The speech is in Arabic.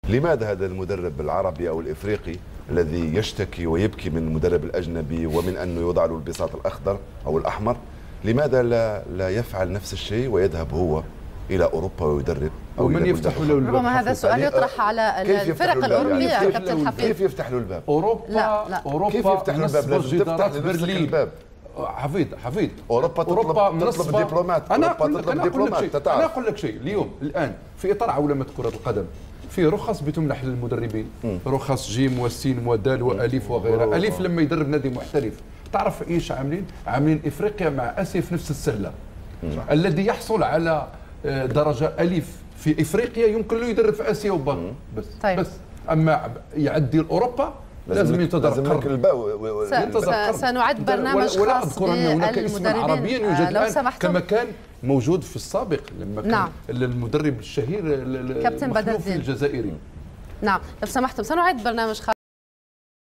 لماذا هذا المدرب العربي أو الإفريقي الذي يشتكي ويبكي من المدرب الأجنبي ومن أنه يوضع له البساط الأخضر أو الأحمر، لماذا لا يفعل نفس الشيء ويذهب هو إلى أوروبا ويدرب؟ ومن يفتح له الباب؟ ربما هذا السؤال يطرح على الفرق الأوروبية يا كابتن حفيظ. كيف يفتح له الباب؟ لا. أوروبا كيف يفتح له الباب؟ لازم تفتح لنفسك الباب. حفيظ أوروبا تطلب دبلومات. أنا أقول لك شيء اليوم الآن في إطار عولمة كرة القدم في رخص بتمنح للمدربين، رخص جيم وسين ودال والف وغيرها. الف لما يدرب نادي محترف تعرف ايش عاملين افريقيا مع اسيا في نفس السله. الذي يحصل على درجه الف في افريقيا يمكن له يدرب في اسيا وبر بس. طيب. بس اما يعدي لاوروبا لازم ينتظر قرن. سنعد برنامج خاص ولا هناك اسم عربي يوجد الان كما كان موجود في السابق لما كان المدرب الشهير كابتن بدر الدين الجزائري. نعم، لو سمحتم سنعد برنامج خاص